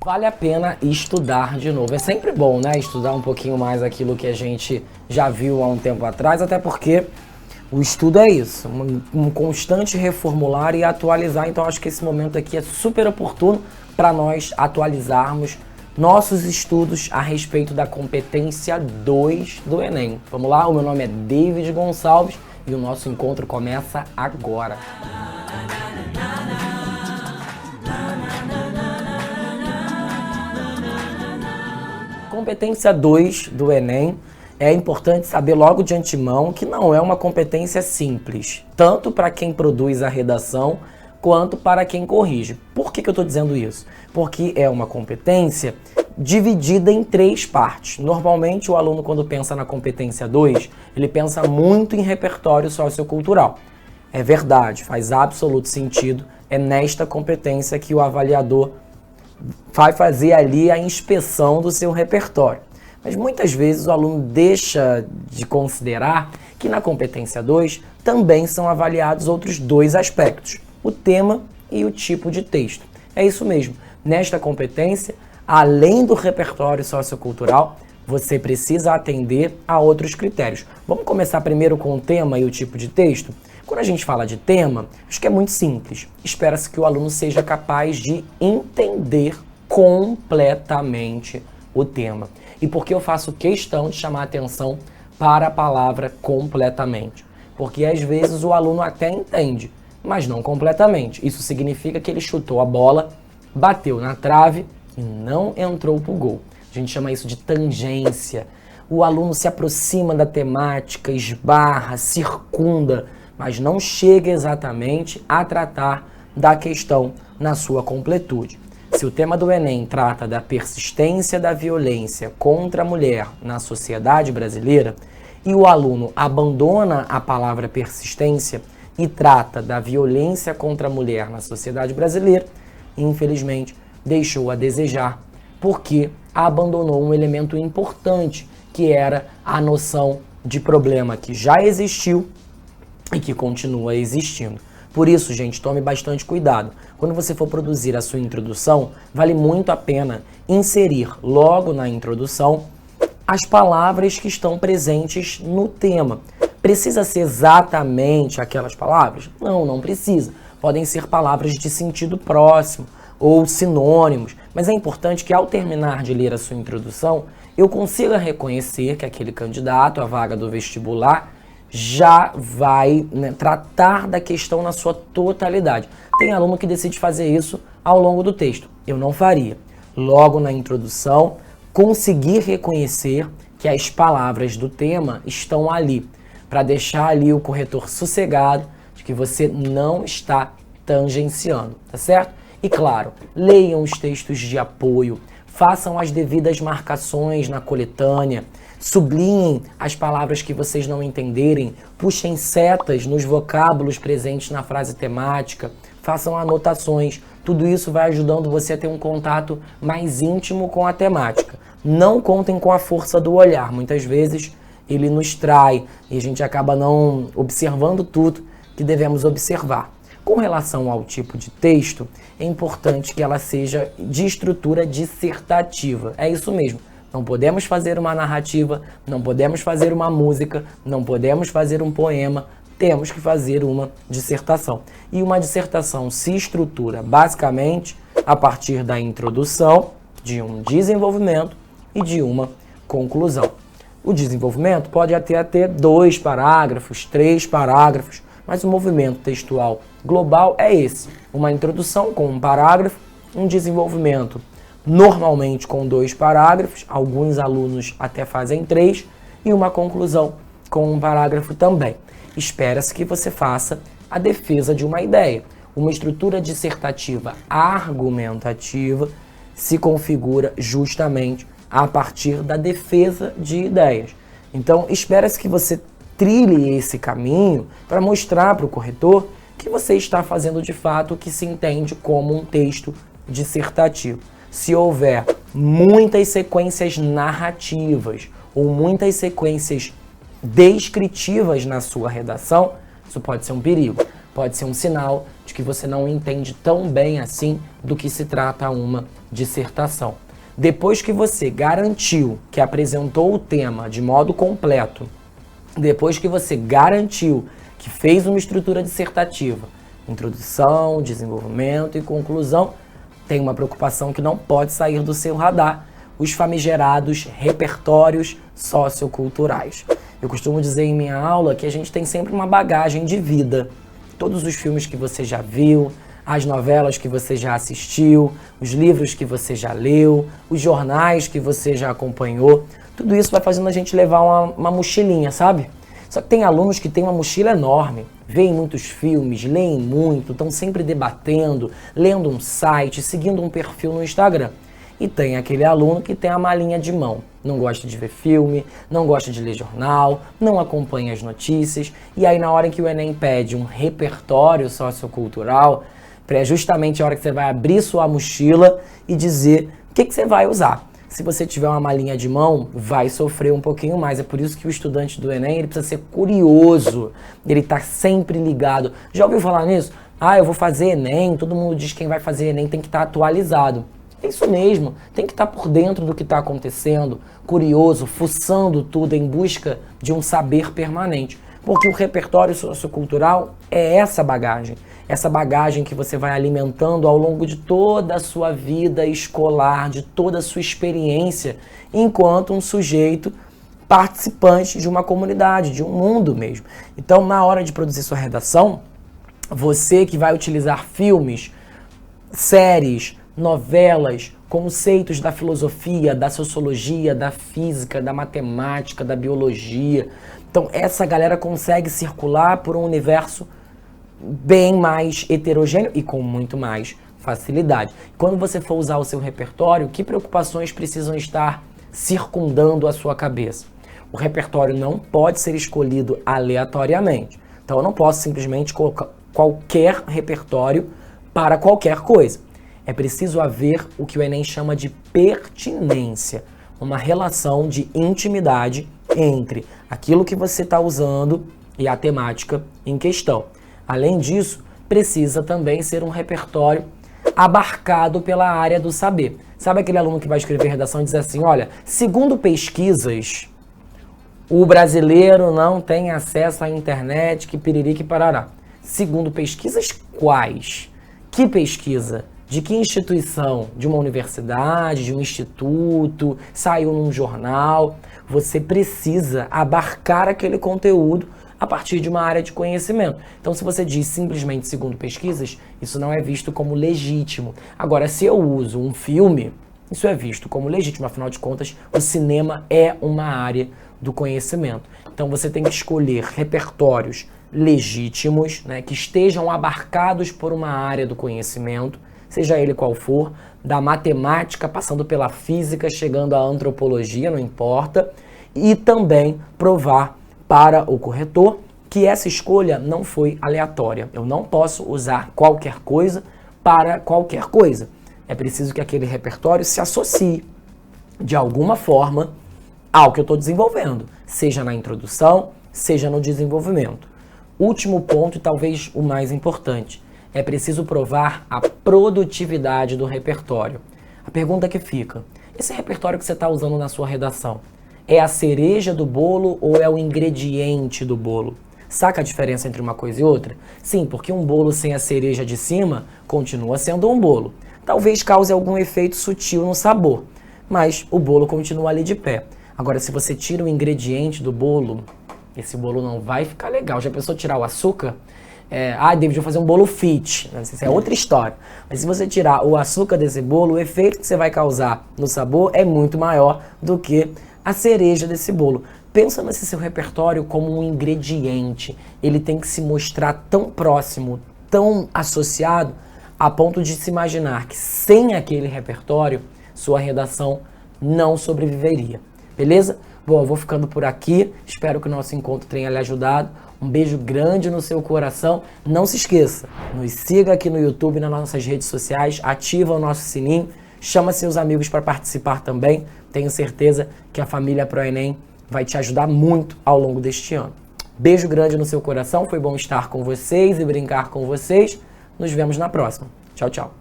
Vale a pena estudar de novo. É sempre bom, né? Estudar um pouquinho mais aquilo que a gente já viu há um tempo atrás, até porque o estudo é isso, um constante reformular e atualizar. Então acho que esse momento aqui é super oportuno para nós atualizarmos nossos estudos a respeito da competência 2 do Enem. Vamos lá, o meu nome é David Gonçalves e o nosso encontro começa agora. Competência 2 do Enem, é importante saber logo de antemão que não é uma competência simples, tanto para quem produz a redação quanto para quem corrige. Por que eu estou dizendo isso? Porque é uma competência dividida em 3 partes. Normalmente o aluno, quando pensa na competência 2, ele pensa muito em repertório sociocultural. É verdade, faz absoluto sentido, é nesta competência que o avaliador vai fazer ali a inspeção do seu repertório. Mas muitas vezes o aluno deixa de considerar que na competência 2 também são avaliados outros 2 aspectos, o tema e o tipo de texto. É isso mesmo, nesta competência, além do repertório sociocultural, você precisa atender a outros critérios. Vamos começar primeiro com o tema e o tipo de texto? Quando a gente fala de tema, acho que é muito simples. Espera-se que o aluno seja capaz de entender completamente o tema. E por que eu faço questão de chamar a atenção para a palavra completamente? Porque às vezes o aluno até entende, mas não completamente. Isso significa que ele chutou a bola, bateu na trave e não entrou pro gol. A gente chama isso de tangência. O aluno se aproxima da temática, esbarra, circunda, mas não chega exatamente a tratar da questão na sua completude. Se o tema do Enem trata da persistência da violência contra a mulher na sociedade brasileira e o aluno abandona a palavra persistência e trata da violência contra a mulher na sociedade brasileira, infelizmente deixou a desejar, porque abandonou um elemento importante, que era a noção de problema que já existiu e que continua existindo. Por isso, gente, tome bastante cuidado. Quando você for produzir a sua introdução, vale muito a pena inserir logo na introdução as palavras que estão presentes no tema. Precisa ser exatamente aquelas palavras? Não, não precisa. Podem ser palavras de sentido próximo ou sinônimos, mas é importante que ao terminar de ler a sua introdução, eu consiga reconhecer que aquele candidato à vaga do vestibular já vai, tratar da questão na sua totalidade. Tem aluno que decide fazer isso ao longo do texto. Eu não faria. Logo na introdução, conseguir reconhecer que as palavras do tema estão ali, para deixar ali o corretor sossegado de que você não está tangenciando, tá certo? E claro, leiam os textos de apoio, façam as devidas marcações na coletânea, sublinhem as palavras que vocês não entenderem, puxem setas nos vocábulos presentes na frase temática, façam anotações. Tudo isso vai ajudando você a ter um contato mais íntimo com a temática. Não contem com a força do olhar. Muitas vezes ele nos trai e a gente acaba não observando tudo que devemos observar. Com relação ao tipo de texto, é importante que ela seja de estrutura dissertativa. É isso mesmo. Não podemos fazer uma narrativa, não podemos fazer uma música, não podemos fazer um poema, temos que fazer uma dissertação. E uma dissertação se estrutura basicamente a partir da introdução, de um desenvolvimento e de uma conclusão. O desenvolvimento pode até ter 2 parágrafos, 3 parágrafos, mas o movimento textual global é esse. Uma introdução com um parágrafo, um desenvolvimento normalmente com 2 parágrafos, alguns alunos até fazem 3, e uma conclusão com um parágrafo também. Espera-se que você faça a defesa de uma ideia. Uma estrutura dissertativa argumentativa se configura justamente a partir da defesa de ideias. Então, espera-se que você trilhe esse caminho para mostrar para o corretor que você está fazendo de fato o que se entende como um texto dissertativo. Se houver muitas sequências narrativas ou muitas sequências descritivas na sua redação, isso pode ser um perigo, pode ser um sinal de que você não entende tão bem assim do que se trata uma dissertação. Depois que você garantiu que apresentou o tema de modo completo, depois que você garantiu que fez uma estrutura dissertativa, introdução, desenvolvimento e conclusão, tem uma preocupação que não pode sair do seu radar: os famigerados repertórios socioculturais. Eu costumo dizer em minha aula que a gente tem sempre uma bagagem de vida. Todos os filmes que você já viu, as novelas que você já assistiu, os livros que você já leu, os jornais que você já acompanhou, tudo isso vai fazendo a gente levar uma mochilinha, sabe? Só que tem alunos que têm uma mochila enorme, veem muitos filmes, leem muito, estão sempre debatendo, lendo um site, seguindo um perfil no Instagram. E tem aquele aluno que tem a malinha de mão, não gosta de ver filme, não gosta de ler jornal, não acompanha as notícias, e aí na hora em que o Enem pede um repertório sociocultural, é justamente a hora que você vai abrir sua mochila e dizer o que você vai usar. Se você tiver uma malinha de mão, vai sofrer um pouquinho mais. É por isso que o estudante do Enem, ele precisa ser curioso, ele está sempre ligado. Já ouviu falar nisso? Ah, eu vou fazer Enem, todo mundo diz que quem vai fazer Enem tem que estar atualizado. É isso mesmo, tem que estar por dentro do que está acontecendo, curioso, fuçando tudo em busca de um saber permanente. Porque o repertório sociocultural é essa bagagem que você vai alimentando ao longo de toda a sua vida escolar, de toda a sua experiência, enquanto um sujeito participante de uma comunidade, de um mundo mesmo. Então, na hora de produzir sua redação, você que vai utilizar filmes, séries, novelas, conceitos da filosofia, da sociologia, da física, da matemática, da biologia. Então, essa galera consegue circular por um universo bem mais heterogêneo e com muito mais facilidade. Quando você for usar o seu repertório, que preocupações precisam estar circundando a sua cabeça? O repertório não pode ser escolhido aleatoriamente. Então, eu não posso simplesmente colocar qualquer repertório para qualquer coisa. É preciso haver o que o Enem chama de pertinência, uma relação de intimidade entre aquilo que você está usando e a temática em questão. Além disso, precisa também ser um repertório abarcado pela área do saber. Sabe aquele aluno que vai escrever redação e diz assim, olha, segundo pesquisas, o brasileiro não tem acesso à internet, que piriri, que parará. Segundo pesquisas quais? Que pesquisa? De que instituição? De uma universidade, de um instituto, saiu num jornal? Você precisa abarcar aquele conteúdo a partir de uma área de conhecimento. Então, se você diz simplesmente segundo pesquisas, isso não é visto como legítimo. Agora, se eu uso um filme, isso é visto como legítimo. Afinal de contas, o cinema é uma área do conhecimento. Então, você tem que escolher repertórios legítimos, né, que estejam abarcados por uma área do conhecimento, seja ele qual for, da matemática, passando pela física, chegando à antropologia, não importa, e também provar para o corretor que essa escolha não foi aleatória. Eu não posso usar qualquer coisa para qualquer coisa. É preciso que aquele repertório se associe, de alguma forma, ao que eu estou desenvolvendo, seja na introdução, seja no desenvolvimento. Último ponto, e talvez o mais importante, é preciso provar a produtividade do repertório. A pergunta que fica, esse repertório que você está usando na sua redação, é a cereja do bolo ou é o ingrediente do bolo? Saca a diferença entre uma coisa e outra? Sim, porque um bolo sem a cereja de cima continua sendo um bolo. Talvez cause algum efeito sutil no sabor, mas o bolo continua ali de pé. Agora, se você tira o ingrediente do bolo, esse bolo não vai ficar legal. Já pensou tirar o açúcar? David, vou fazer um bolo fit. Isso é outra história. Mas se você tirar o açúcar desse bolo, o efeito que você vai causar no sabor é muito maior do que a cereja desse bolo. Pensa nesse seu repertório como um ingrediente. Ele tem que se mostrar tão próximo, tão associado, a ponto de se imaginar que sem aquele repertório, sua redação não sobreviveria. Beleza? Bom, eu vou ficando por aqui. Espero que o nosso encontro tenha lhe ajudado. Um beijo grande no seu coração. Não se esqueça, nos siga aqui no YouTube, nas nossas redes sociais, ativa o nosso sininho, chama seus amigos para participar também. Tenho certeza que a família ProEnem vai te ajudar muito ao longo deste ano. Beijo grande no seu coração, foi bom estar com vocês e brincar com vocês. Nos vemos na próxima. Tchau, tchau.